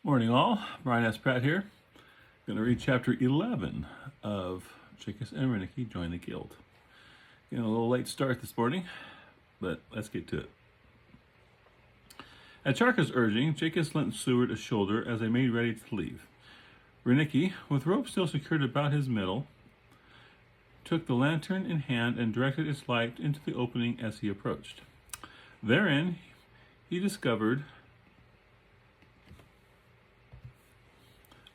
Morning all, Brian S. Pratt here. Going to read chapter 11 of Jaikus and Reneeke Join the Guild. Getting a little late start this morning, but let's get to it. At Charka's urging, Jaikus lent Seward a shoulder as they made ready to leave. Reneeke, with rope still secured about his middle, took the lantern in hand and directed its light into the opening as he approached. Therein, he discovered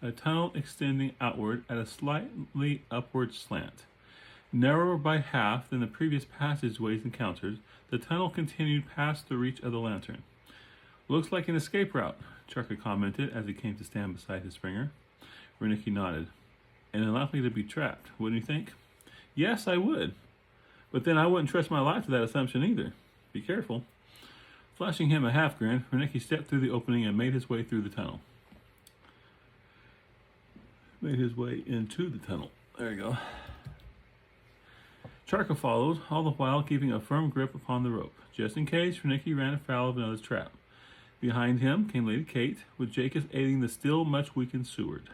a tunnel extending outward at a slightly upward slant. Narrower by half than the previous passageways encountered, the tunnel continued past the reach of the lantern. "Looks like an escape route," Charka commented as he came to stand beside his springer. Reneeke nodded. "And unlikely to be trapped, wouldn't you think?" "Yes, I would. But then I wouldn't trust my life to that assumption either. Be careful." Flashing him a half grin, Reneeke stepped through the opening and made his way through the tunnel. Made his way into the tunnel. There you go. Charka followed, all the while keeping a firm grip upon the rope. Just in case, Reneeke ran afoul of another trap. Behind him came Lady Kate, with Jaikus aiding the still much weakened Seward.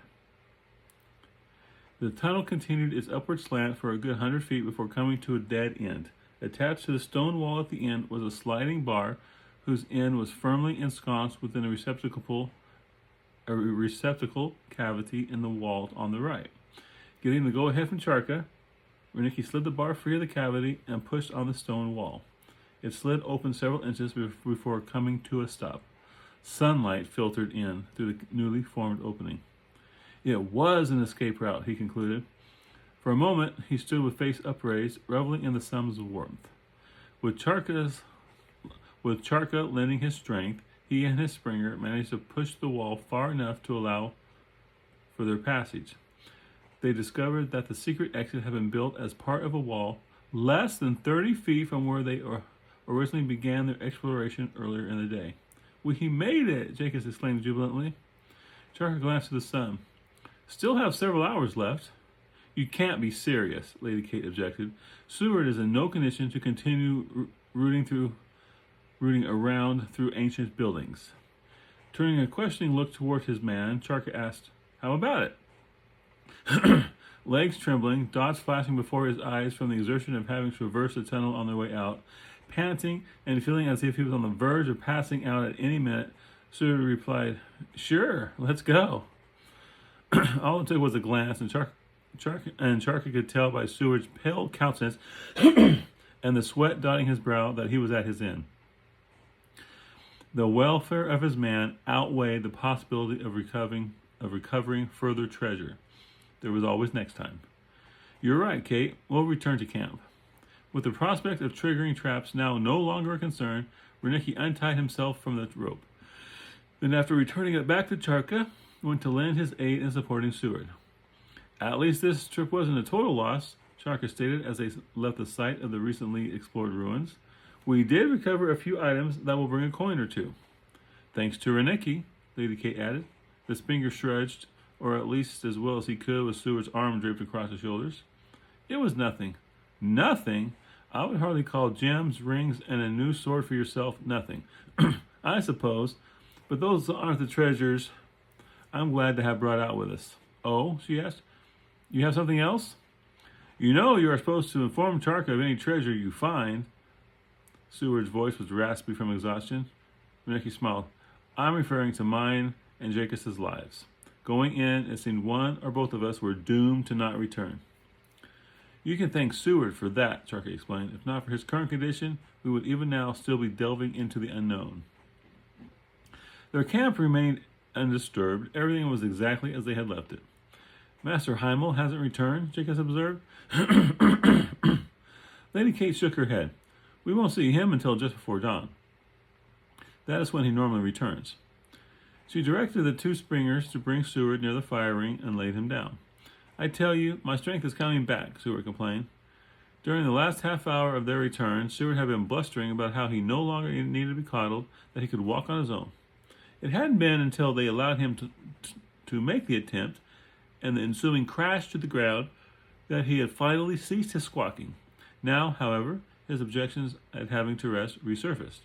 The tunnel continued its upward slant for a good 100 feet before coming to a dead end. Attached to the stone wall at the end was a sliding bar whose end was firmly ensconced within a receptacle cavity in the wall on the right. Getting the go-ahead from Charka, Reneeke slid the bar free of the cavity and pushed on the stone wall. It slid open several inches before coming to a stop. Sunlight filtered in through the newly formed opening. It was an escape route, he concluded. For a moment, he stood with face upraised, reveling in the suns of warmth. With Charka lending his strength, he and his springer managed to push the wall far enough to allow for their passage. They discovered that the secret exit had been built as part of a wall less than 30 feet from where they originally began their exploration earlier in the day. "We made it!" Jaikus exclaimed jubilantly. Charka glanced at the sun. "Still have several hours left." "You can't be serious," Lady Kate objected. "Seward is in no condition to continue rooting around through ancient buildings." Turning a questioning look toward his man, Charka asked, "How about it?" Legs trembling, dots flashing before his eyes from the exertion of having traversed the tunnel on their way out, panting and feeling as if he was on the verge of passing out at any minute, Seward replied, "Sure, let's go." All it took was a glance, and Charka could tell by Seward's pale countenance and the sweat dotting his brow that he was at his end. The welfare of his man outweighed the possibility of recovering further treasure. There was always next time. "You're right, Kate. We'll return to camp." With the prospect of triggering traps now no longer a concern, Reneeke untied himself from the rope. Then, after returning it back to Charka, went to lend his aid in supporting Seward. "At least this trip wasn't a total loss," Charka stated as they left the site of the recently explored ruins. "We did recover a few items that will bring a coin or two." "Thanks to Reneeke," Lady Kate added. The springer shrugged, or at least as well as he could with Seward's arm draped across his shoulders. "It was nothing." "Nothing? I would hardly call gems, rings, and a new sword for yourself nothing." "I suppose, but those aren't the treasures I'm glad to have brought out with us." "Oh?" she asked. "You have something else?" "You know you are supposed to inform Charka of any treasure you find." Seward's voice was raspy from exhaustion. Reneeke smiled. "I'm referring to mine and Jaikus' lives. Going in, it seemed one or both of us were doomed to not return." "You can thank Seward for that," Charka explained. "If not for his current condition, we would even now still be delving into the unknown." Their camp remained undisturbed. Everything was exactly as they had left it. "Master Heimel hasn't returned," Jaikus observed. Lady Kate shook her head. "We won't see him until just before dawn. That is when he normally returns." She directed the two springers to bring Seward near the fire ring and laid him down. "I tell you, my strength is coming back," Seward complained. During the last half hour of their return, Seward had been blustering about how he no longer needed to be coddled, that he could walk on his own. It hadn't been until they allowed him to make the attempt and the ensuing crash to the ground that he had finally ceased his squawking. Now, however, his objections at having to rest resurfaced.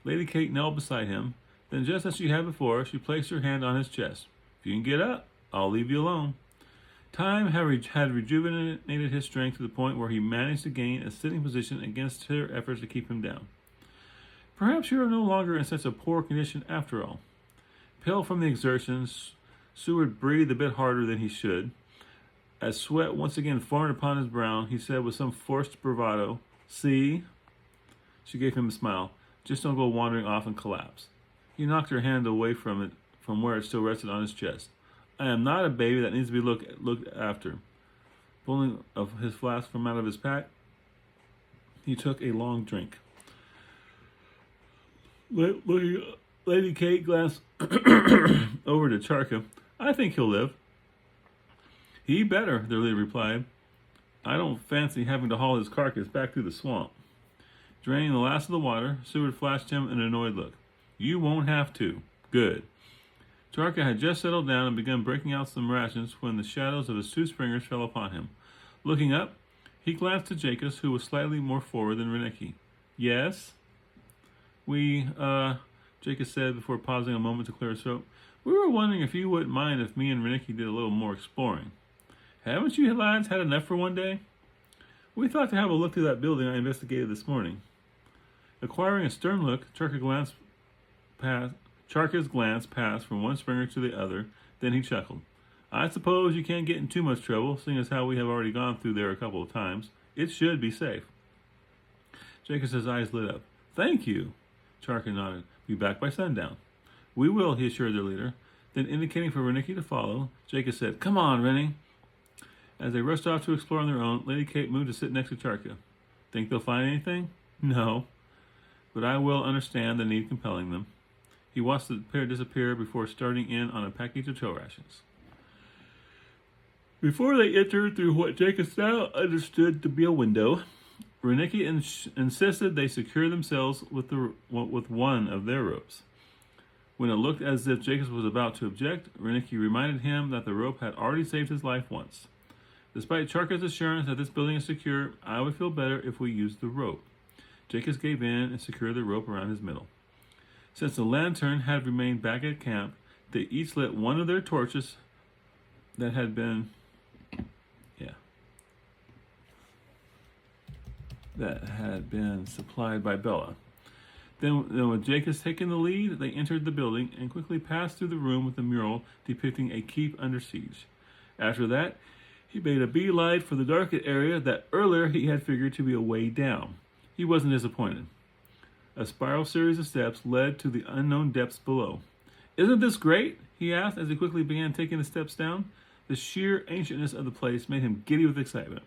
Lady Kate knelt beside him, Then, just as she had before, she placed her hand on his chest. If you can get up, I'll leave you alone. Time had rejuvenated his strength to the point where he managed to gain a sitting position against her efforts to keep him down. Perhaps you are no longer in such a poor condition after all. Pale from the exertions, Seward breathed a bit harder than he should. As sweat once again formed upon his brow, he said with some forced bravado, "See?" She gave him a smile. "Just don't go wandering off and collapse." He knocked her hand away from where it still rested on his chest. "I am not a baby that needs to be looked after." Pulling his flask from out of his pack, he took a long drink. Lady Kate glanced over to Charka. "I think he'll live." "He better," their leader replied. "I don't fancy having to haul his carcass back through the swamp." Draining the last of the water, Seward flashed him an annoyed look. "You won't have to." "Good." Charka had just settled down and begun breaking out some rations when the shadows of his two springers fell upon him. Looking up, he glanced at Jaikus, who was slightly more forward than Reneeke. "Yes?" Jaikus said before pausing a moment to clear his throat. "We were wondering if you wouldn't mind if me and Reneeke did a little more exploring. Haven't you lads had enough for one day? We thought to have a look through that building I investigated this morning." Acquiring a stern look, Charka's glance passed from one springer to the other. Then he chuckled. "I suppose you can't get in too much trouble, seeing as how we have already gone through there a couple of times. It should be safe." Jaikus' eyes lit up. "Thank you." Charka nodded. "Be back by sundown." "We will," he assured their leader. Then, indicating for Reneeke to follow, Jaikus said, "Come on, Rennie." As they rushed off to explore on their own, Lady Kate moved to sit next to Charka. "Think they'll find anything?" "No, but I will understand the need compelling them." He watched the pair disappear before starting in on a package of trail rations. Before they entered through what Jaikus now understood to be a window, Reneeke insisted they secure themselves with one of their ropes. When it looked as if Jaikus was about to object, Reneeke reminded him that the rope had already saved his life once. "Despite Charka's assurance that this building is secure, I would feel better if we used the rope." Jaikus gave in and secured the rope around his middle. Since the lantern had remained back at camp, they each lit one of their torches that had been supplied by Bella. Then with Jaikus taking the lead, they entered the building and quickly passed through the room with the mural depicting a keep under siege. After that, he made a beeline for the darkened area that earlier he had figured to be a way down. He wasn't disappointed. A spiral series of steps led to the unknown depths below. "Isn't this great?" he asked as he quickly began taking the steps down. The sheer ancientness of the place made him giddy with excitement.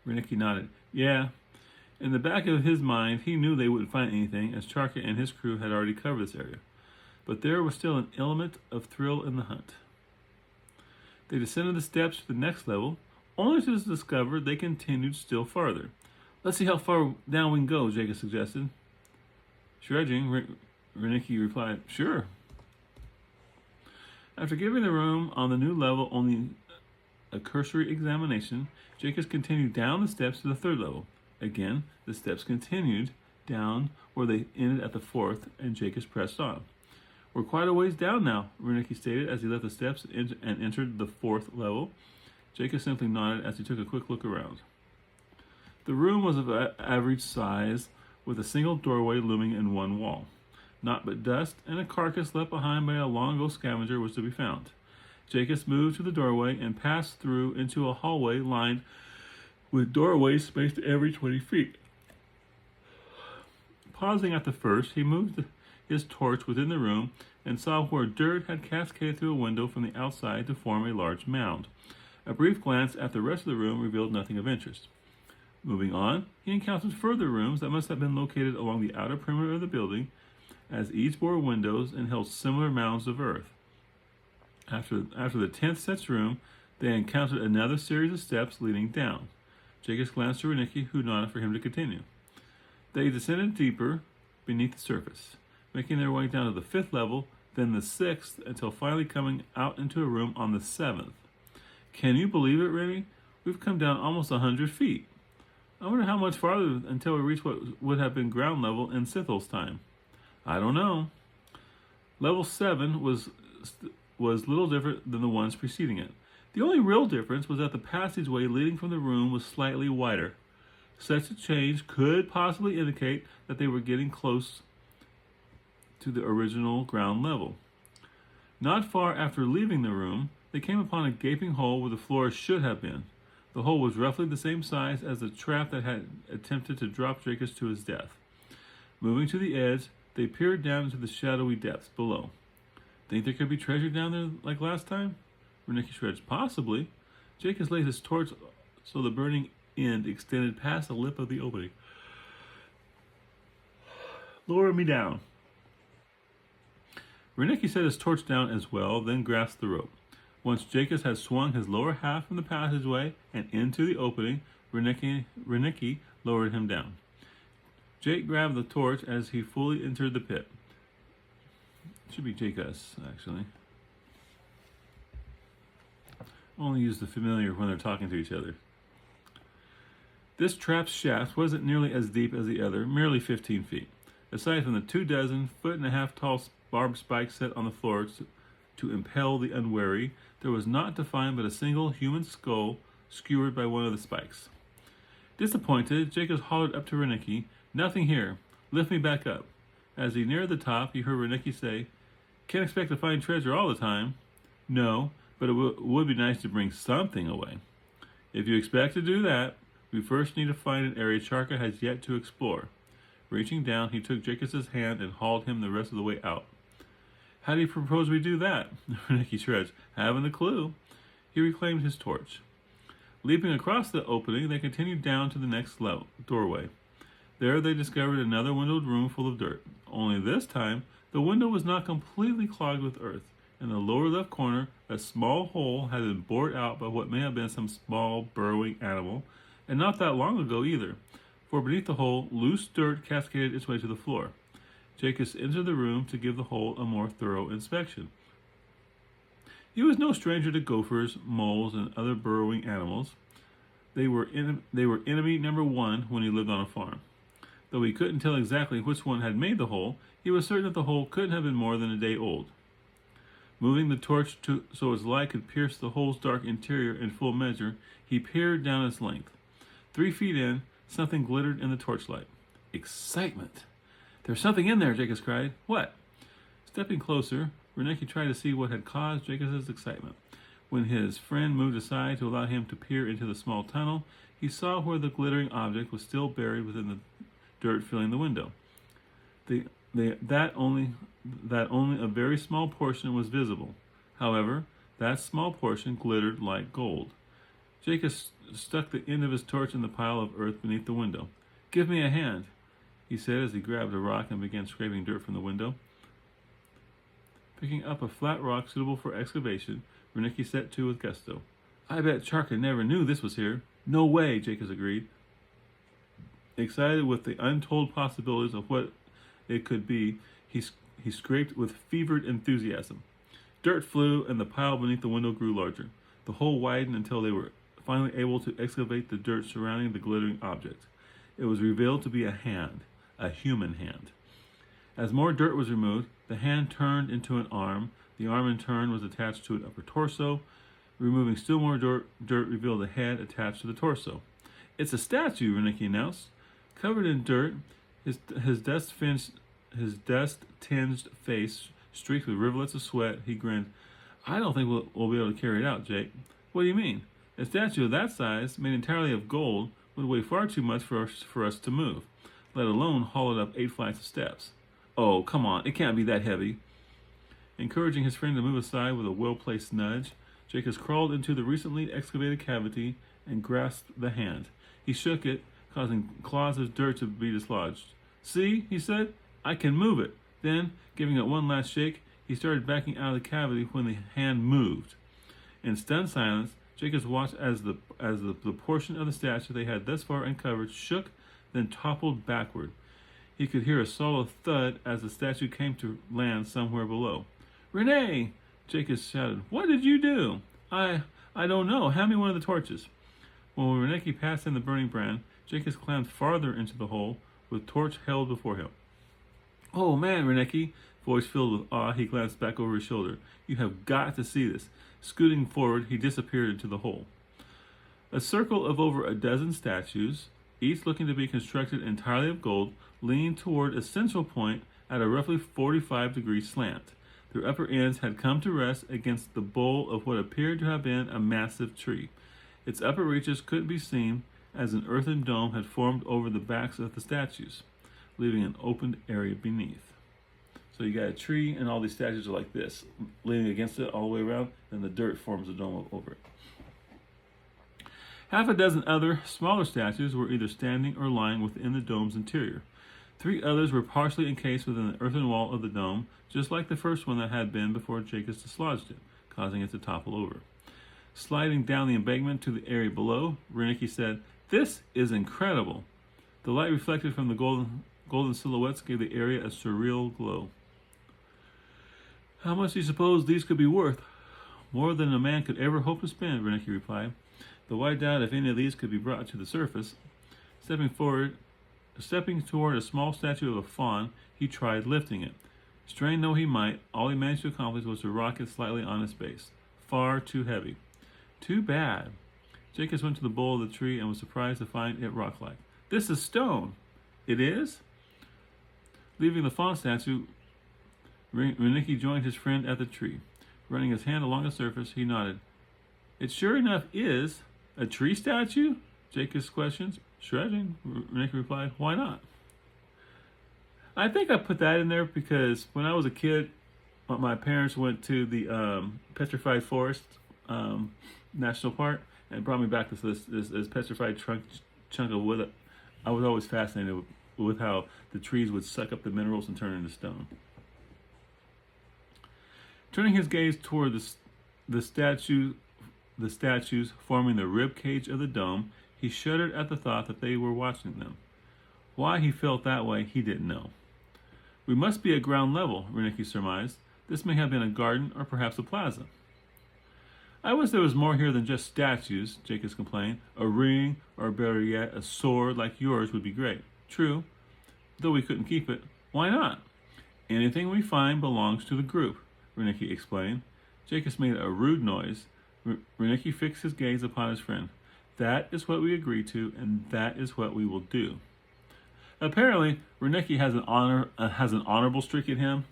Reneeke nodded. "Yeah." In the back of his mind, he knew they wouldn't find anything, as Charka and his crew had already covered this area. But there was still an element of thrill in the hunt. They descended the steps to the next level, only to discover they continued still farther. "Let's see how far down we can go," Jaikus suggested. Shrugging, Reneeke replied, "Sure." After giving the room on the new level only a cursory examination, Jaikus continued down the steps to the third level. Again, the steps continued down where they ended at the fourth, and Jaikus pressed on. "We're quite a ways down now," Reneeke stated as he left the steps and entered the fourth level. Jaikus simply nodded as he took a quick look around. The room was of average size, with a single doorway looming in one wall. Naught but dust and a carcass left behind by a long-ago scavenger was to be found. Jaikus moved to the doorway and passed through into a hallway lined with doorways spaced every 20 feet. Pausing at the first, he moved his torch within the room and saw where dirt had cascaded through a window from the outside to form a large mound. A brief glance at the rest of the room revealed nothing of interest. Moving on, he encountered further rooms that must have been located along the outer perimeter of the building, as each bore windows and held similar mounds of earth. After the 10th such room, they encountered another series of steps leading down. Jaikus glanced to Reneeke, who nodded for him to continue. They descended deeper beneath the surface, making their way down to the 5th level, then the 6th, until finally coming out into a room on the 7th. "Can you believe it, Rennie? We've come down almost 100 feet. I wonder how much farther until we reach what would have been ground level in Sithel's time." "I don't know." Level 7 was little different than the ones preceding it. The only real difference was that the passageway leading from the room was slightly wider. Such a change could possibly indicate that they were getting close to the original ground level. Not far after leaving the room, they came upon a gaping hole where the floor should have been. The hole was roughly the same size as the trap that had attempted to drop Jaikus to his death. Moving to the edge, they peered down into the shadowy depths below. Think there could be treasure down there like last time? Reneeke shreds. Possibly. Jaikus laid his torch so the burning end extended past the lip of the opening. Lower me down. Reneeke set his torch down as well, then grasped the rope. Once Jaikus had swung his lower half from the passageway and into the opening, Reneeke lowered him down. Jake grabbed the torch as he fully entered the pit. It should be Jaikus, actually. Only use the familiar when they're talking to each other. This trap's shaft wasn't nearly as deep as the other, merely 15 feet. Aside from the 24 foot and a half tall barbed spikes set on the floor to impel the unwary, there was naught to find but a single human skull skewered by one of the spikes. Disappointed, Jaikus hollered up to Reneeke, "Nothing here. Lift me back up." As he neared the top, he heard Reneeke say, "Can't expect to find treasure all the time." "No, but it would be nice to bring something away." "If you expect to do that, we first need to find an area Charka has yet to explore." Reaching down, he took Jaikus' hand and hauled him the rest of the way out. "How do you propose we do that?" Reneeke shreds. "Haven't a clue." He reclaimed his torch. Leaping across the opening, they continued down to the next doorway. There they discovered another windowed room full of dirt. Only this time, the window was not completely clogged with earth. In the lower left corner, a small hole had been bored out by what may have been some small burrowing animal, and not that long ago either, for beneath the hole, loose dirt cascaded its way to the floor. Jaikus entered the room to give the hole a more thorough inspection. He was no stranger to gophers, moles, and other burrowing animals. They were enemy number one when he lived on a farm. Though he couldn't tell exactly which one had made the hole, he was certain that the hole couldn't have been more than a day old. Moving the torch so its light could pierce the hole's dark interior in full measure, he peered down its length. 3 feet in, something glittered in the torchlight. Excitement! "There's something in there," Jaikus cried. "What?" Stepping closer, Reneeke tried to see what had caused Jaikus' excitement. When his friend moved aside to allow him to peer into the small tunnel, he saw where the glittering object was still buried within the dirt filling the window. That only a very small portion was visible. However, that small portion glittered like gold. Jaikus stuck the end of his torch in the pile of earth beneath the window. "Give me a hand," he said as he grabbed a rock and began scraping dirt from the window. Picking up a flat rock suitable for excavation, Reneeke set to with gusto. "I bet Charka never knew this was here." "No way," Jaikus agreed. Excited with the untold possibilities of what it could be, he scraped with fevered enthusiasm. Dirt flew, and the pile beneath the window grew larger. The hole widened until they were finally able to excavate the dirt surrounding the glittering object. It was revealed to be a hand, a human hand. As more dirt was removed, the hand turned into an arm. The arm in turn was attached to an upper torso. Removing still more dirt revealed a head attached to the torso. "It's a statue," Reneeke announced. Covered in dirt, his dust-tinged face streaked with rivulets of sweat, he grinned. "I don't think we'll be able to carry it out, Jake." "What do you mean?" "A statue of that size, made entirely of gold, would weigh far too much for us to move, let alone haul it up 8 flights of steps." "Oh, come on, it can't be that heavy." Encouraging his friend to move aside with a well-placed nudge, Jaikus crawled into the recently excavated cavity and grasped the hand. He shook it, causing clods of dirt to be dislodged. "See," he said, "I can move it." Then, giving it one last shake, he started backing out of the cavity when the hand moved. In stunned silence, Jaikus watched as the portion of the statue they had thus far uncovered shook, then toppled backward. He could hear a solid thud as the statue came to land somewhere below. "Renee!" Jaikus shouted. "What did you do?" I don't know. Hand me one of the torches." When Reneeke passed in the burning brand, Jaikus climbed farther into the hole, with torch held before him. "Oh man, Reneeke, Voice filled with awe, he glanced back over his shoulder. You have got to see this. Scooting forward, he disappeared into the hole. A circle of over a dozen statues, each looking to be constructed entirely of gold, leaned toward a central point at a roughly 45-degree slant. Their upper ends had come to rest against the bole of what appeared to have been a massive tree. Its upper reaches could be seen as an earthen dome had formed over the backs of the statues, leaving an opened area beneath. So you got a tree, and all these statues are like this, leaning against it all the way around, and the dirt forms a dome over it. Half a dozen other, smaller statues were either standing or lying within the dome's interior. 3 others were partially encased within the earthen wall of the dome, just like the first one that had been before Jaikus dislodged it, causing it to topple over. Sliding down the embankment to the area below, Reneeke said, "This is incredible." The light reflected from the golden silhouettes gave the area a surreal glow. "How much do you suppose these could be worth?" "More than a man could ever hope to spend," Reneeke replied. "Though I doubt if any of these could be brought to the surface." Stepping toward a small statue of a fawn, he tried lifting it. Strain though he might, all he managed to accomplish was to rock it slightly on its base. Far too heavy. Too bad. Jaikus went to the bole of the tree and was surprised to find it rock-like. "This is stone." "It is?" Leaving the fawn statue, Reneeke joined his friend at the tree. Running his hand along the surface, he nodded. "It sure enough is. A tree statue?" Jaikus questioned. "Shrugging," Reneeke replied. "Why not?" I think I put that in there because when I was a kid, my parents went to the Petrified Forest National Park and brought me back this petrified chunk of wood. I was always fascinated with how the trees would suck up the minerals and turn into stone. Turning his gaze toward the statues forming the rib cage of the dome, he shuddered at the thought that they were watching them. Why he felt that way, he didn't know. "We must be at ground level," Reneeke surmised. "This may have been a garden or perhaps a plaza." "I wish there was more here than just statues," Jaikus complained. "A ring, or better yet, a sword like yours would be great." "True, though we couldn't keep it." "Why not?" "Anything we find belongs to the group," Reneeke explained. Jaikus made a rude noise. Reneeke fixed his gaze upon his friend. "That is what we agreed to, and that is what we will do." Apparently, Reneeke has an honorable streak in him,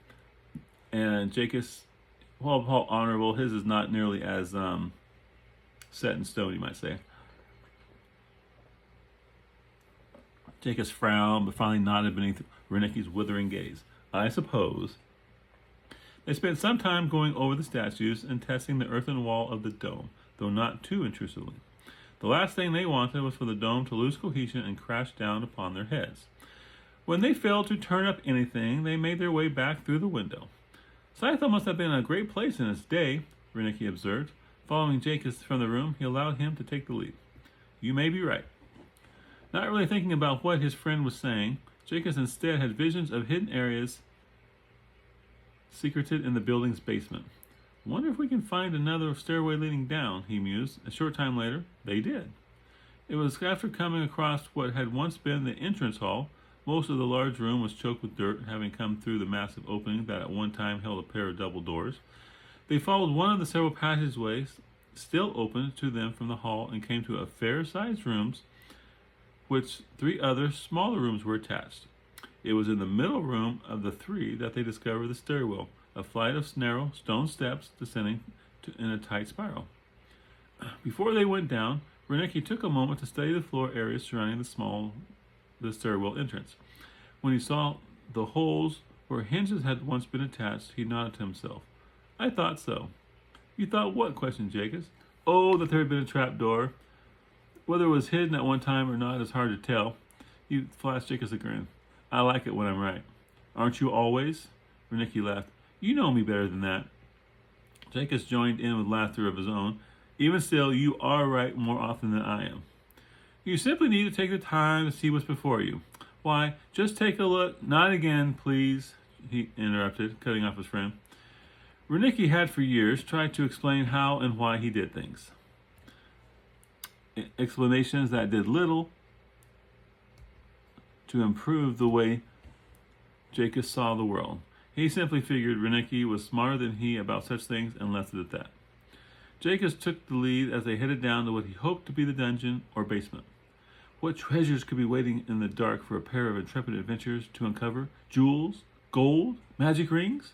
and Jaikus, while honorable, his is not nearly as set in stone, you might say. Jaikus frowned, but finally nodded beneath Reneeke's withering gaze. "I suppose." They spent some time going over the statues and testing the earthen wall of the dome, though not too intrusively. The last thing they wanted was for the dome to lose cohesion and crash down upon their heads. When they failed to turn up anything, they made their way back through the window. "Scythe must have been a great place in its day," Reneeke observed. Following Jaikus from the room, he allowed him to take the lead. "You may be right." Not really thinking about what his friend was saying, Jaikus instead had visions of hidden areas secreted in the building's basement. "Wonder if we can find another stairway leading down," he mused. A short time later, they did. It was after coming across what had once been the entrance hall. Most of the large room was choked with dirt, having come through the massive opening that at one time held a pair of double doors. They followed one of the several passageways still open to them from the hall and came to a fair-sized room, which 3 other smaller rooms were attached. It was in the middle room of the 3 that they discovered the stairwell, a flight of narrow stone steps descending in a tight spiral. Before they went down, Reneeke took a moment to study the floor areas surrounding the stairwell entrance. When he saw the holes where hinges had once been attached, he nodded to himself. "I thought so." "You thought what?" questioned Jaikus. "Oh, that there had been a trap door. Whether it was hidden at one time or not is hard to tell." He flashed Jaikus a grin. "I like it when I'm right." "Aren't you always?" Reneeke laughed. "You know me better than that." Jaikus joined in with laughter of his own. "Even still, you are right more often than I am." "You simply need to take the time to see what's before you." "Why, just take a look." "Not again, please," he interrupted, cutting off his friend. Reneeke had for years tried to explain how and why he did things. Explanations that did little to improve the way Jaikus saw the world. He simply figured Reneeke was smarter than he about such things and left it at that. Jaikus took the lead as they headed down to what he hoped to be the dungeon or basement. What treasures could be waiting in the dark for a pair of intrepid adventurers to uncover? Jewels? Gold? Magic rings?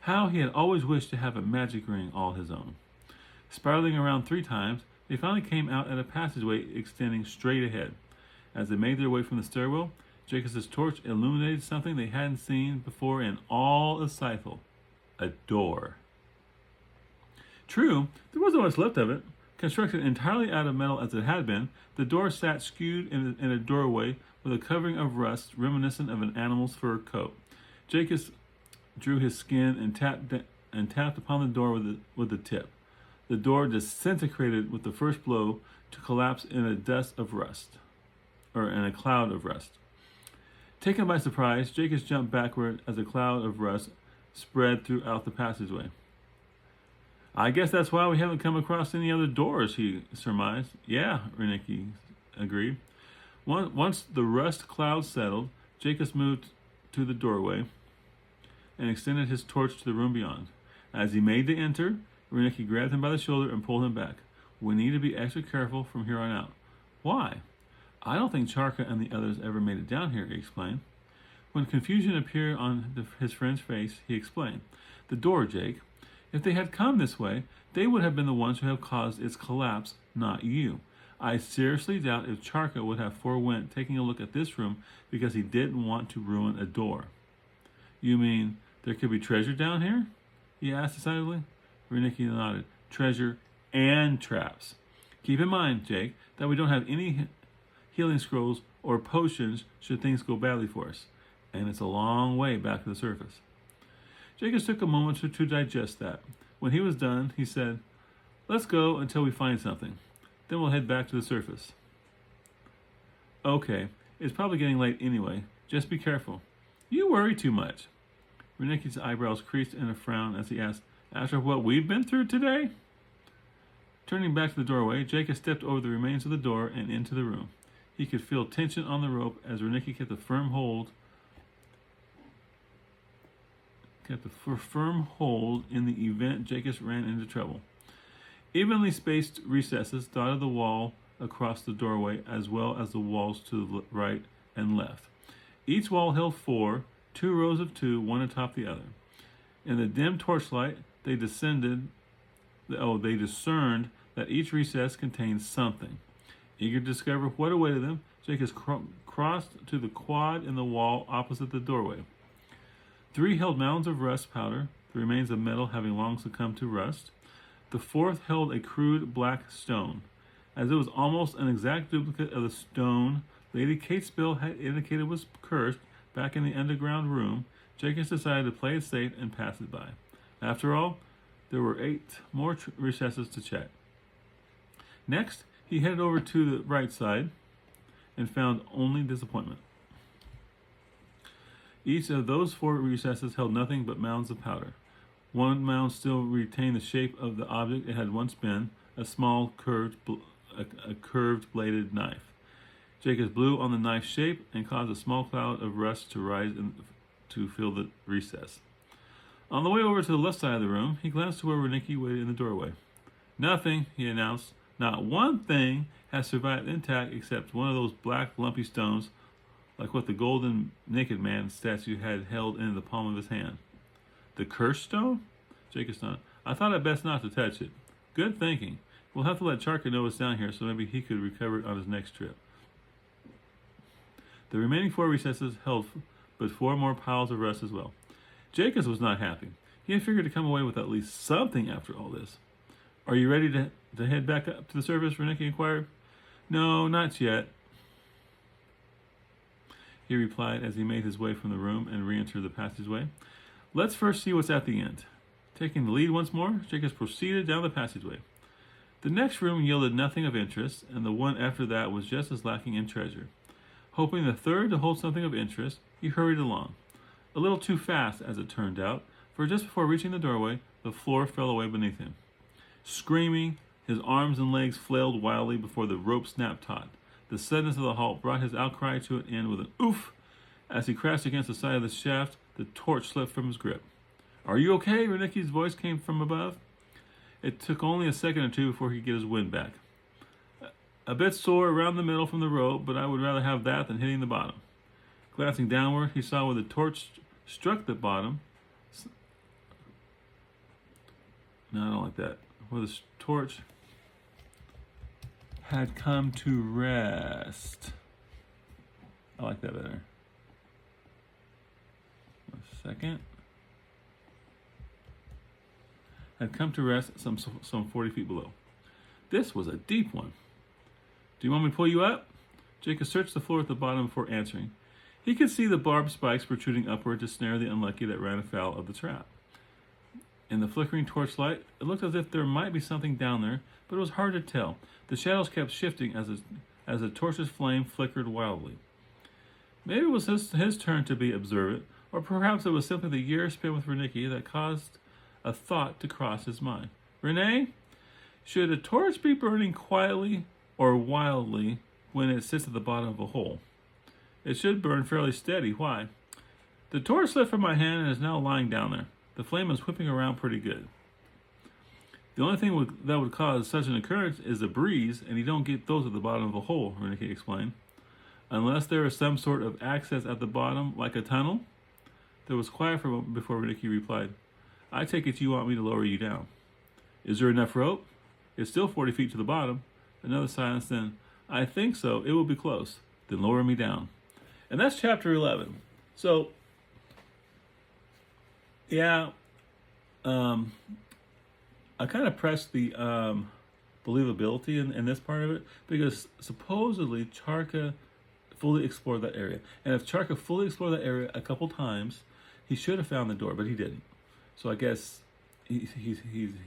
How he had always wished to have a magic ring all his own. Spiraling around 3 times, they finally came out at a passageway extending straight ahead. As they made their way from the stairwell, Jaikus' torch illuminated something they hadn't seen before in all of Scythel. A door. True, there wasn't much left of it. Constructed entirely out of metal as it had been, the door sat skewed in a doorway with a covering of rust reminiscent of an animal's fur coat. Jaikus drew his skin and tapped upon the door with the tip. The door disintegrated with the first blow to collapse in a cloud of rust. Taken by surprise, Jaikus jumped backward as a cloud of rust spread throughout the passageway. I guess that's why we haven't come across any other doors, he surmised. Yeah, Reneeke agreed. Once the rust cloud settled, Jaikus moved to the doorway and extended his torch to the room beyond. As he made to enter, Reneeke grabbed him by the shoulder and pulled him back. We need to be extra careful from here on out. Why? I don't think Charka and the others ever made it down here, he explained. When confusion appeared on his friend's face, he explained. The door, Jake. If they had come this way, they would have been the ones who have caused its collapse, not you. I seriously doubt if Charka would have forewent taking a look at this room because he didn't want to ruin a door. You mean there could be treasure down here? He asked decidedly. Reneeke nodded. Treasure and traps. Keep in mind, Jake, that we don't have any healing scrolls or potions should things go badly for us. And it's a long way back to the surface. Jaikus took a moment to digest that. When he was done, he said, Let's go until we find something. Then we'll head back to the surface. Okay, it's probably getting late anyway. Just be careful. You worry too much. Reneke's eyebrows creased in a frown as he asked, After what we've been through today? Turning back to the doorway, Jaikus stepped over the remains of the door and into the room. He could feel tension on the rope as Reneeke kept a firm hold in the event Jaikus ran into trouble. Evenly spaced recesses dotted the wall across the doorway as well as the walls to the right and left. Each wall held 4, 2 rows of 2, one atop the other. In the dim torchlight, they discerned that each recess contained something. Eager to discover what awaited them, Jaikus crossed to the quad in the wall opposite the doorway. 3 held mounds of rust powder, the remains of metal having long succumbed to rust. The 4th held a crude black stone. As it was almost an exact duplicate of the stone Lady Catesbill had indicated was cursed back in the underground room, Jaikus decided to play it safe and pass it by. After all, there were 8 more recesses to check. Next, he headed over to the right side and found only disappointment. Each of those 4 recesses held nothing but mounds of powder. One mound still retained the shape of the object it had once been, a small curved bladed knife. Jaikus blew on the knife's shape and caused a small cloud of rust to rise to fill the recess. On the way over to the left side of the room, he glanced to where Reneeke waited in the doorway. Nothing, he announced. Not one thing has survived intact except one of those black lumpy stones like what the golden naked man statue had held in the palm of his hand. The cursed stone? Jaikus nodded. I thought it best not to touch it. Good thinking. We'll have to let Charka know it's down here so maybe he could recover it on his next trip. The remaining 4 recesses held but 4 more piles of rust as well. Jaikus was not happy. He had figured to come away with at least something after all this. Are you ready to head back up to the surface? Reneeke inquired. No, not yet, he replied as he made his way from the room and re-entered the passageway. Let's first see what's at the end. Taking the lead once more, Jaikus proceeded down the passageway. The next room yielded nothing of interest, and the one after that was just as lacking in treasure. Hoping the third to hold something of interest, he hurried along. A little too fast, as it turned out, for just before reaching the doorway, the floor fell away beneath him. Screaming, his arms and legs flailed wildly before the rope snapped taut. The suddenness of the halt brought his outcry to an end with an oof. As he crashed against the side of the shaft, the torch slipped from his grip. "Are you okay?" Reneeke's voice came from above. It took only a second or two before he could get his wind back. "A bit sore around the middle from the rope, but I would rather have that than hitting the bottom." Glancing downward, he saw where the torch struck the bottom. No, I don't like that. Where the torch had come to rest. I like that better. A second. Had come to rest some 40 feet below. This was a deep one. "Do you want me to pull you up?" Jaikus searched the floor at the bottom before answering. He could see the barbed spikes protruding upward to snare the unlucky that ran afoul of the trap. In the flickering torchlight, it looked as if there might be something down there, but it was hard to tell. The shadows kept shifting as the torch's flame flickered wildly. Maybe it was his turn to be observant, or perhaps it was simply the years spent with Reneeke that caused a thought to cross his mind. "Renee, should a torch be burning quietly or wildly when it sits at the bottom of a hole?" "It should burn fairly steady. Why?" "The torch slipped from my hand and is now lying down there. The flame is whipping around pretty good." "The only thing that would cause such an occurrence is a breeze, and you don't get those at the bottom of a hole," Reneeke explained. "Unless there is some sort of access at the bottom, like a tunnel." There was quiet for a moment before Reneeke replied, "I take it you want me to lower you down." "Is there enough rope?" "It's still 40 feet to the bottom." Another silence, then, "I think so. It will be close." "Then lower me down." And that's chapter 11. So, yeah, I kind of pressed the believability in this part of it, because supposedly Charka fully explored that area. And if Charka fully explored that area a couple times, he should have found the door, but he didn't. So I guess he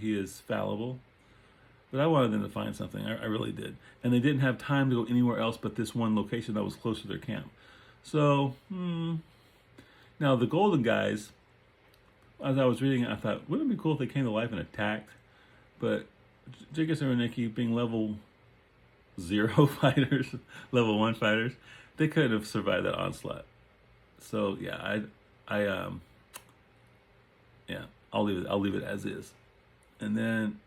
is fallible. But I wanted them to find something. I really did. And they didn't have time to go anywhere else but this one location that was close to their camp. So, now the golden guys, as I was reading it, I thought, wouldn't it be cool if they came to life and attacked? But Jaikus and Reneeke, being level 0 fighters, level 1 fighters, they couldn't have survived that onslaught. So yeah, I'll leave it as is. And then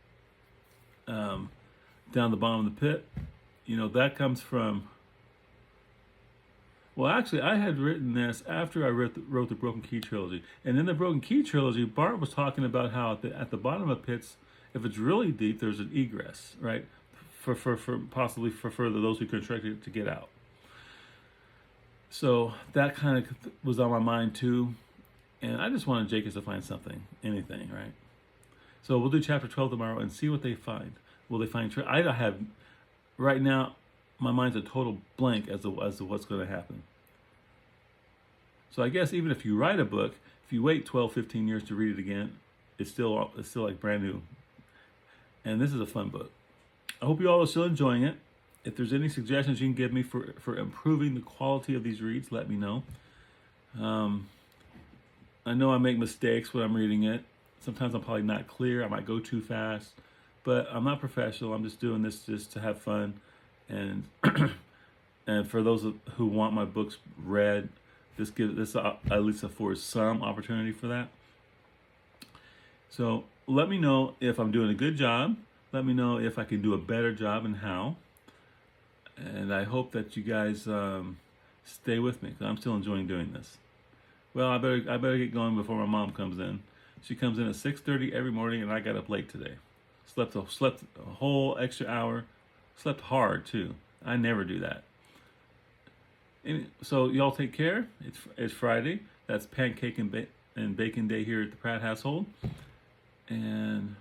down the bottom of the pit, that comes from. Well, actually, I had written this after I wrote the Broken Key trilogy, and in the Broken Key trilogy, Bart was talking about how at the bottom of pits, if it's really deep, there's an egress, right, for possibly for those who contracted to get out. So that kind of was on my mind too, and I just wanted Jaikus to find something, anything, right? So we'll do chapter 12 tomorrow and see what they find. Will they find? I have right now. My mind's a total blank as to what's going to happen. So I guess even if you write a book, if you wait 12, 15 years to read it again, it's still like brand new. And this is a fun book. I hope you all are still enjoying it. If there's any suggestions you can give me for improving the quality of these reads, let me know. I know I make mistakes when I'm reading it. Sometimes I'm probably not clear. I might go too fast. But I'm not professional. I'm just doing this just to have fun. And and for those who want my books read, this at least affords some opportunity for that. So let me know if I'm doing a good job. Let me know if I can do a better job and how. And I hope that you guys stay with me, because I'm still enjoying doing this. Well, I better get going before my mom comes in. She comes in at 6:30 every morning, and I got up late today. Slept a whole extra hour. Slept hard too. I never do that. So y'all take care. It's Friday. That's pancake and bacon day here at the Pratt household. And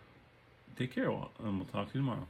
take care, and we'll talk to you tomorrow.